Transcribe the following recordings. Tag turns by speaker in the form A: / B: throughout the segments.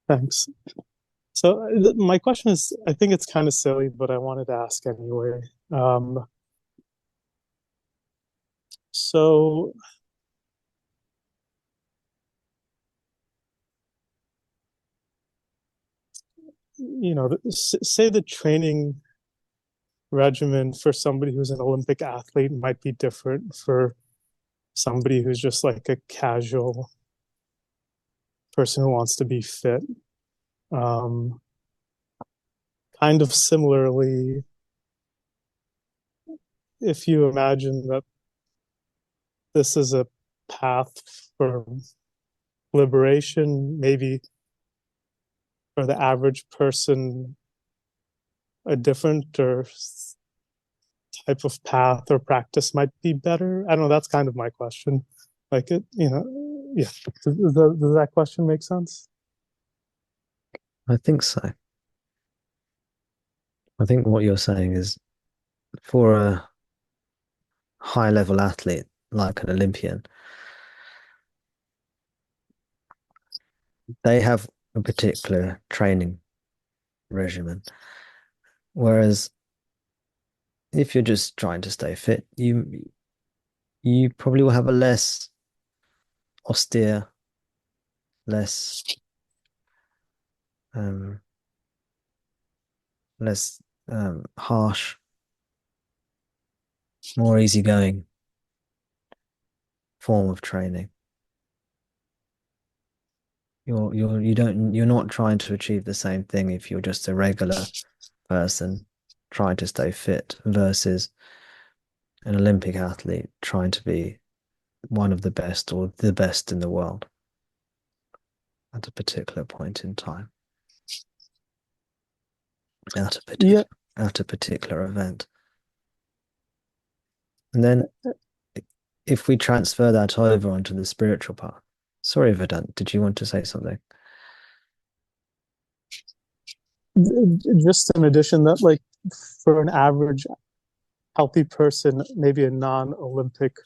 A: Thanks. So my question is, I think it's kind of silly, but I wanted to ask anyway. Um, so, say the training regimen for somebody who's an Olympic athlete might be different for somebody who's just like a casual person who wants to be fit. Um, Kind of similarly, if you imagine that this is a path for liberation, maybe for the average person, a different or type of path or practice might be better? I don't know. That's kind of my question. Like yeah. Does that question make sense?
B: I think so. I think what you're saying is for a high level athlete like an Olympian, they have a particular training regimen. Whereas if you're just trying to stay fit, you probably will have a less austere, less um less harsh, more easygoing form of training. You're not trying to achieve the same thing if you're just a regular person trying to stay fit versus an Olympic athlete trying to be one of the best or the best in the world at a particular point in time, at a
A: Yeah.
B: particular at a particular event. And then if we transfer that over onto the spiritual path, sorry, Vedant, did you want to say something?
A: Just in addition, that like for an average healthy person, maybe a non-Olympic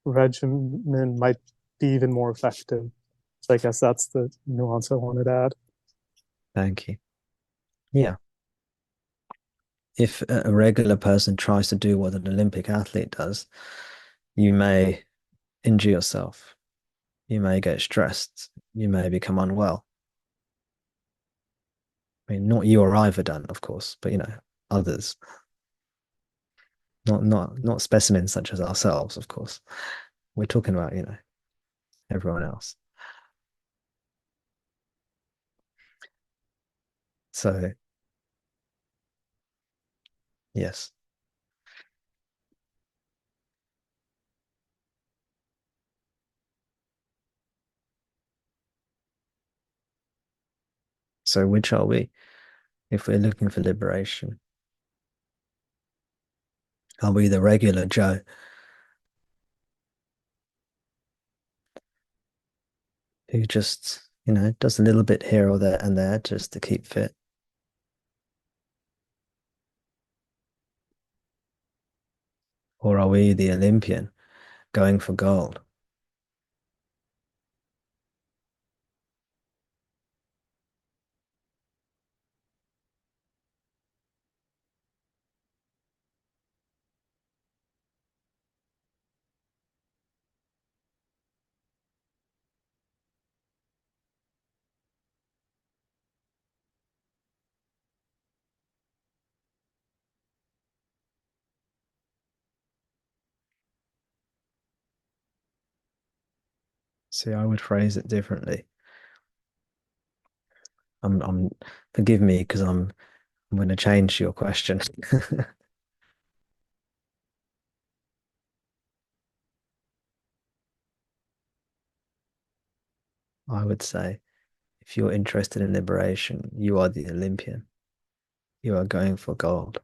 A: regimen might be even more effective. So I guess that's the nuance I wanted to add.
B: Thank you. Yeah. If a regular person tries to do what an Olympic athlete does, you may injure yourself. You may get stressed. You may become unwell. I mean, not you or I, Vedant, of course, but others. Not specimens such as ourselves, of course. We're talking about, everyone else. So, yes. So which are we if we're looking for liberation? Are we the regular Joe who just, does a little bit here or there and there just to keep fit? Or are we the Olympian going for gold? See, I would phrase it differently. I'm forgive me because I'm going to change your question. I would say if you're interested in liberation, you are the Olympian. You are going for gold.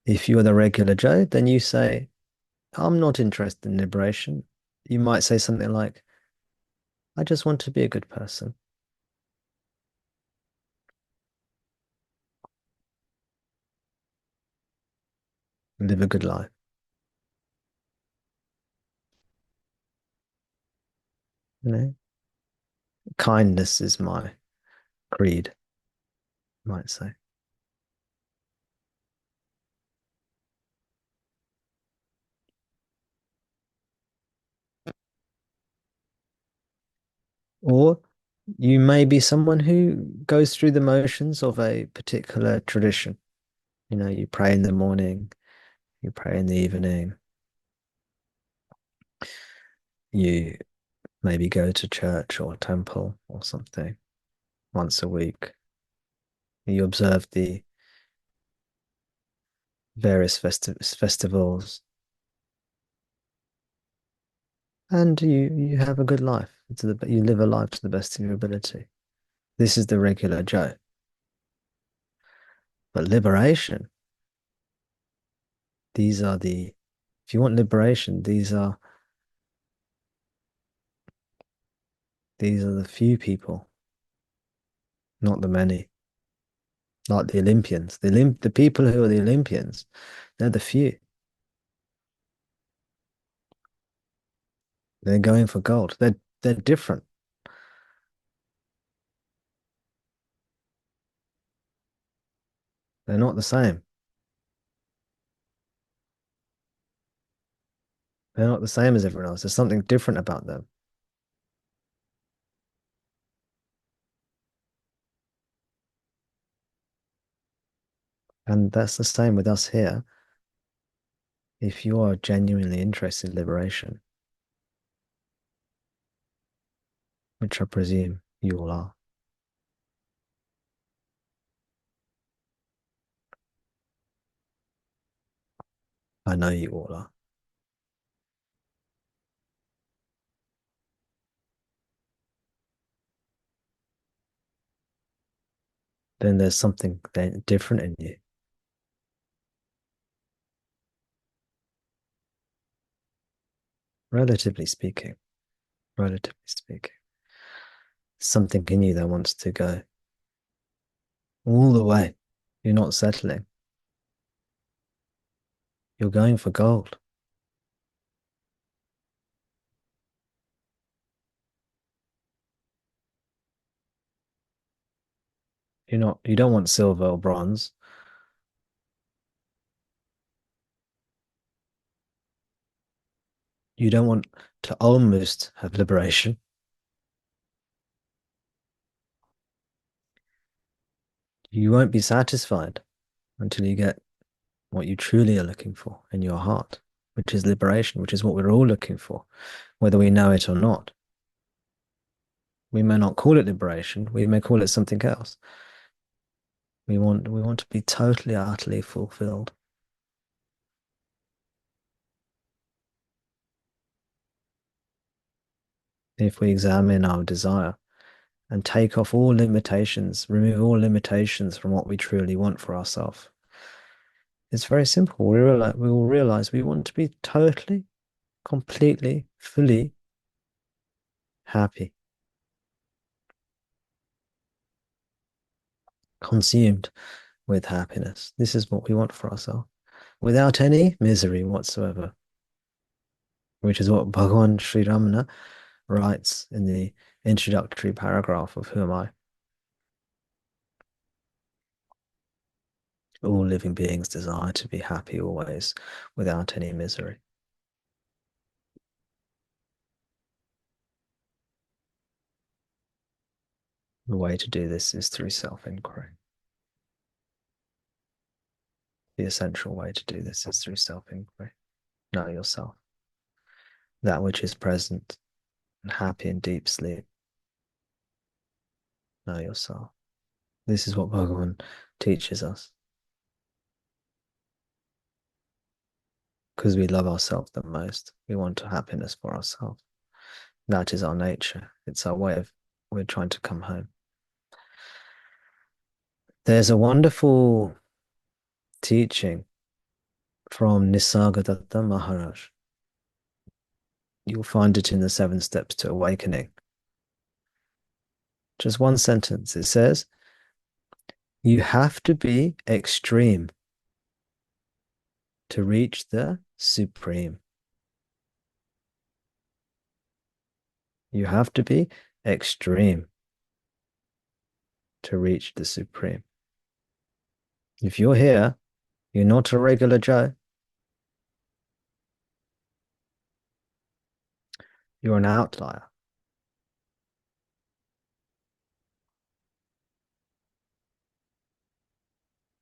B: If you're the regular Joe, then you say, I'm not interested in liberation. You might say something like, I just want to be a good person, live a good life. You know, kindness is my creed, you might say. Or you may be someone who goes through the motions of a particular tradition. You know, you pray in the morning, you pray in the evening, you maybe go to church or temple or something once a week. You observe the various festivals, and you have a good life. You live a life to the best of your ability. This is the regular Joe. But liberation, these are the, if you want liberation, these are the few people, not the many. Like the Olympians, the people who are the Olympians, they're the few. They're going for gold. They're different. They're not the same. They're not the same as everyone else. There's something different about them. And that's the same with us here. If you are genuinely interested in liberation, which I presume you all are, I know you all are, then there's something different in you. Relatively speaking, relatively speaking, something in you that wants to go all the way. You're not settling. You're going for gold. You don't want silver or bronze. You don't want to almost have liberation. You won't be satisfied until you get what you truly are looking for in your heart, which is liberation, which is what we're all looking for, whether we know it or not. We may not call it liberation, we may call it something else. We want to be totally, utterly fulfilled. If we examine our desire and take off all limitations, remove all limitations from what we truly want for ourselves, it's very simple. We will realize we want to be totally, completely, fully happy, consumed with happiness. This is what we want for ourselves, without any misery whatsoever, which is what Bhagavan Sri Ramana writes in the introductory paragraph of Who Am I? All living beings desire to be happy always, without any misery. The way to do this is through self-inquiry. The essential way to do this is through self-inquiry. Know yourself. That which is present and happy in deep sleep. Know yourself. This is what Bhagavan teaches us. Because we love ourselves the most. We want happiness for ourselves. That is our nature. It's our way of, we're trying to come home. There's a wonderful teaching from Nisargadatta Maharaj. You'll find it in the 7 Steps to Awakening. Just one sentence. It says, you have to be extreme to reach the supreme. You have to be extreme to reach the supreme. If you're here, you're not a regular Joe. You're an outlier.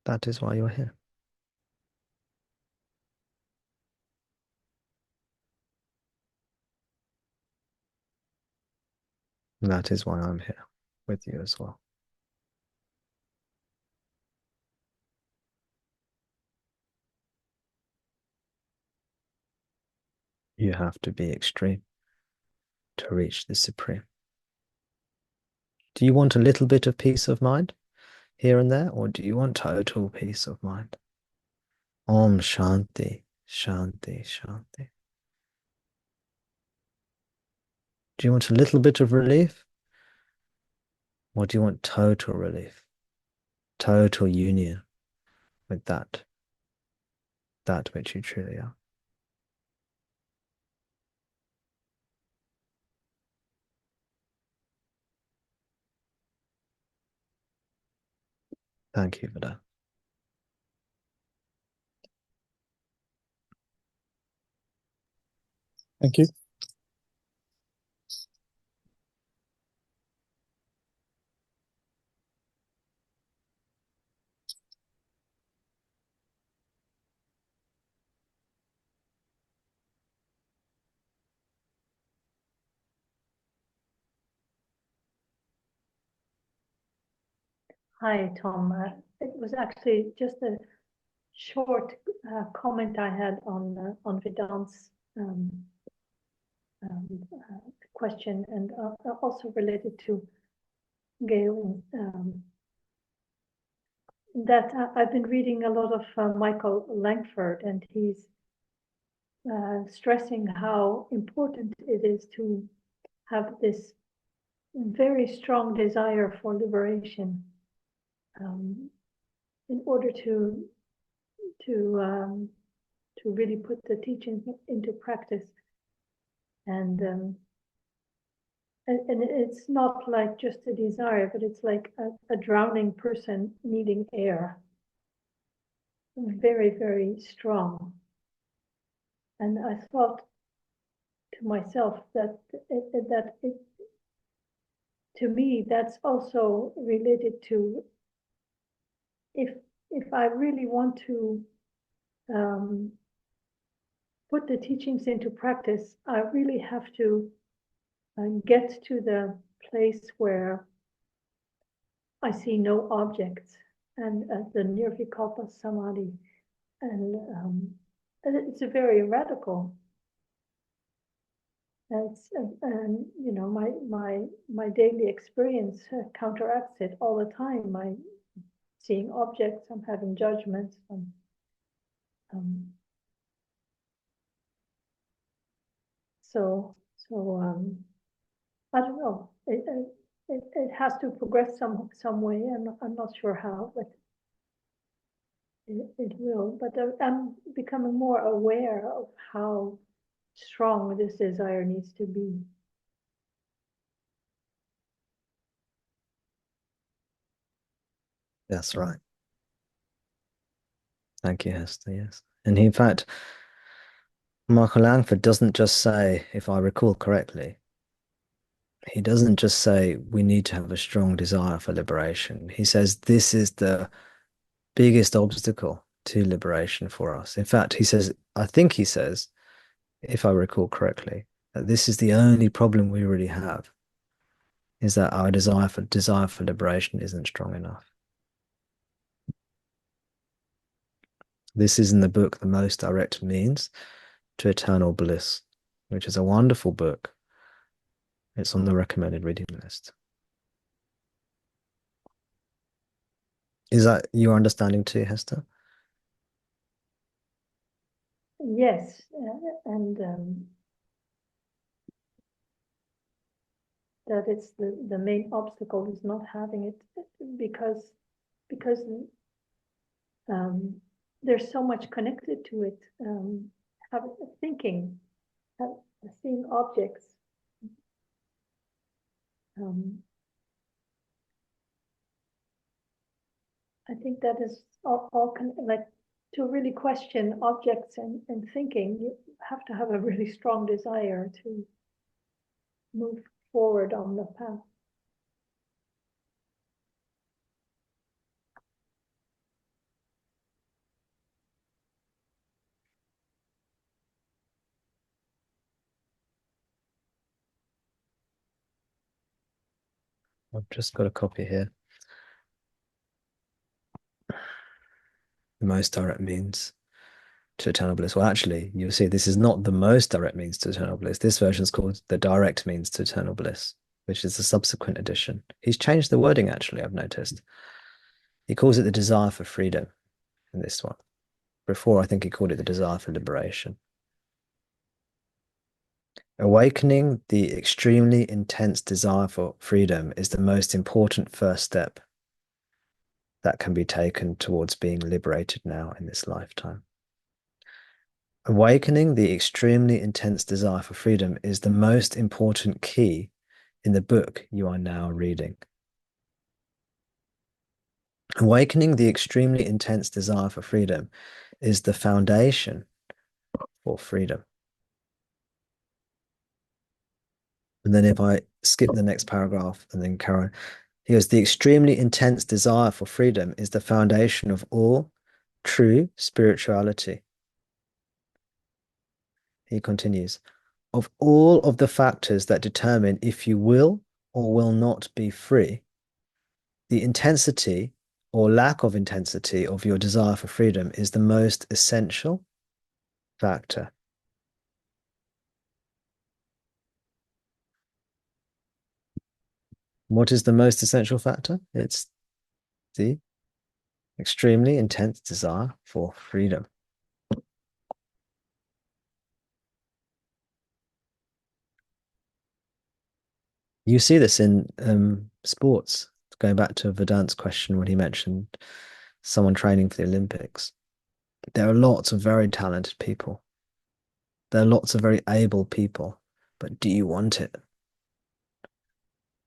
B: That is why you're here. And that is why I'm here with you as well. You have to be extreme to reach the supreme. Do you want a little bit of peace of mind here and there, or do you want total peace of mind? Om Shanti, Shanti, Shanti. Do you want a little bit of relief, or do you want total relief? Total union with that which you truly are. Thank you for that.
A: Thank you.
C: Hi, Tom. It was actually just a short comment I had on Vedant's question, and also related to Gail. That I've been reading a lot of Michael Langford, and he's stressing how important it is to have this very strong desire for liberation in order to really put the teaching into practice. And it's not like just a desire, but it's like a drowning person needing air. Very, very strong. And I thought to myself that to me, that's also related to if I really want to put the teachings into practice, I really have to get to the place where I see no objects, and the nirvikalpa samadhi, and it's a very radical. It's and you know my daily experience counteracts it all the time. I'm seeing objects, I'm having judgments, so I don't know. It has to progress some way. I'm not sure how, but it will. But I'm becoming more aware of how strong this desire needs to be.
B: That's right. Thank you, Hester. Yes. And in fact, Michael Langford doesn't just say, if I recall correctly, he doesn't just say we need to have a strong desire for liberation. He says this is the biggest obstacle to liberation for us. In fact, he says, I think he says, if I recall correctly, that this is the only problem we really have, is that our desire for liberation isn't strong enough. This is in the book, The Most Direct Means to Eternal Bliss, which is a wonderful book. It's on the recommended reading list. Is that your understanding too, Hester?
C: Yes, and that it's the main obstacle is not having it because there's so much connected to it. Thinking, seeing objects, I think that is all like to really question objects and thinking, you have to have a really strong desire to move forward on the path.
B: I've just got a copy here. The most direct means to eternal bliss. Well, actually, you'll see this is not the most direct means to eternal bliss. This version is called the direct means to eternal bliss, which is the subsequent edition. He's changed the wording, actually, I've noticed. He calls it the desire for freedom in this one. Before, I think he called it the desire for liberation. Awakening the extremely intense desire for freedom is the most important first step that can be taken towards being liberated now in this lifetime. Awakening the extremely intense desire for freedom is the most important key in the book you are now reading. Awakening the extremely intense desire for freedom is the foundation for freedom. And then if I skip the next paragraph and then carry on, he goes, the extremely intense desire for freedom is the foundation of all true spirituality. He continues, of all of the factors that determine if you will or will not be free, the intensity or lack of intensity of your desire for freedom is the most essential factor. What is the most essential factor? It's the extremely intense desire for freedom. You see this in sports. Going back to Vedant's question when he mentioned someone training for the Olympics. There are lots of very talented people. There are lots of very able people. But do you want it?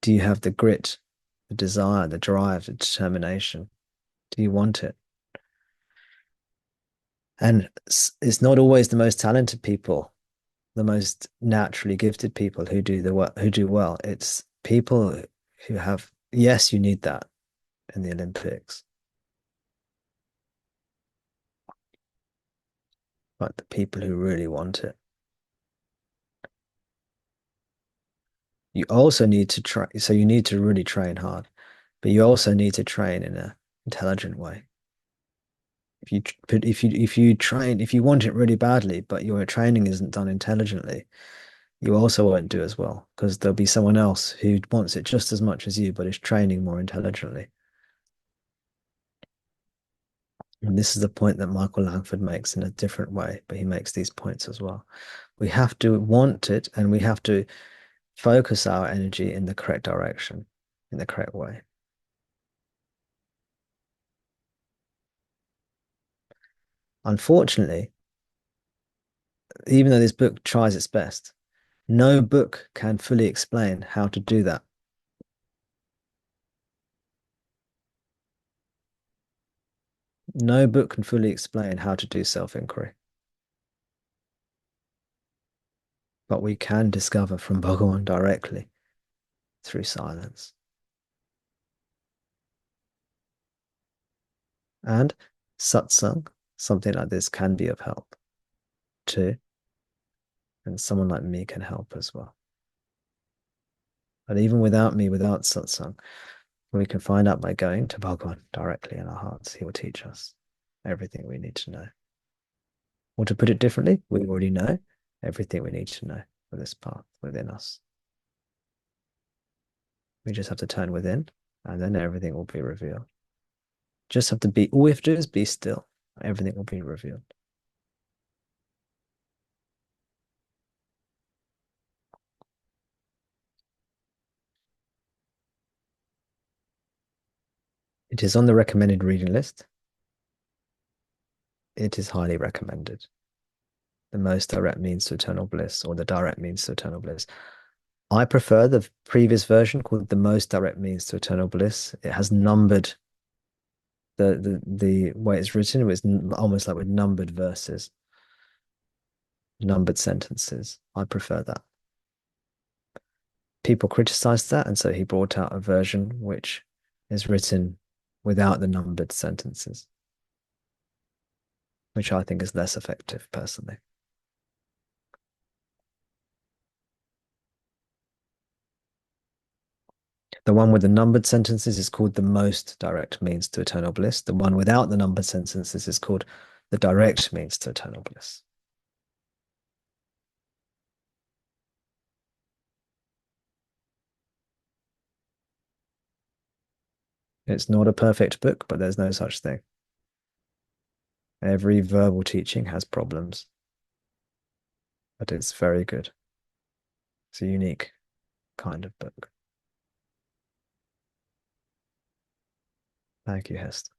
B: Do you have the grit, the desire, the drive, the determination? Do you want it? And it's not always the most talented people, the most naturally gifted people who do the work, who do well. It's people who have, yes, you need that in the Olympics, but the people who really want it. You also need to try, so you need to really train hard, but you also need to train in an intelligent way. If you want it really badly, but your training isn't done intelligently, you also won't do as well because there'll be someone else who wants it just as much as you, but is training more intelligently. And this is the point that Michael Langford makes in a different way, but he makes these points as well. We have to want it and we have to focus our energy in the correct direction, in the correct way. Unfortunately, even though this book tries its best, no book can fully explain how to do that. No book can fully explain how to do self-inquiry. But we can discover from Bhagavan directly through silence. And satsang, something like this, can be of help too. And someone like me can help as well. But even without me, without satsang, we can find out by going to Bhagavan directly in our hearts. He will teach us everything we need to know. Or to put it differently, we already know everything we need to know for this path within us. We just have to turn within, and then everything will be revealed. Just have to be, all we have to do is be still. Everything will be revealed. It is on the recommended reading list. It is highly recommended. The most direct means to eternal bliss, or the direct means to eternal bliss. I prefer the previous version called The Most Direct Means to Eternal Bliss. It has numbered the way it's written. It was almost like with numbered verses, numbered sentences. I prefer that. People criticized that, and so he brought out a version which is written without the numbered sentences, which I think is less effective personally. The one with the numbered sentences is called The Most Direct Means to Eternal Bliss. The one without the numbered sentences is called The Direct Means to Eternal Bliss. It's not a perfect book, but there's no such thing. Every verbal teaching has problems, but it's very good. It's a unique kind of book. Thank you, Hester.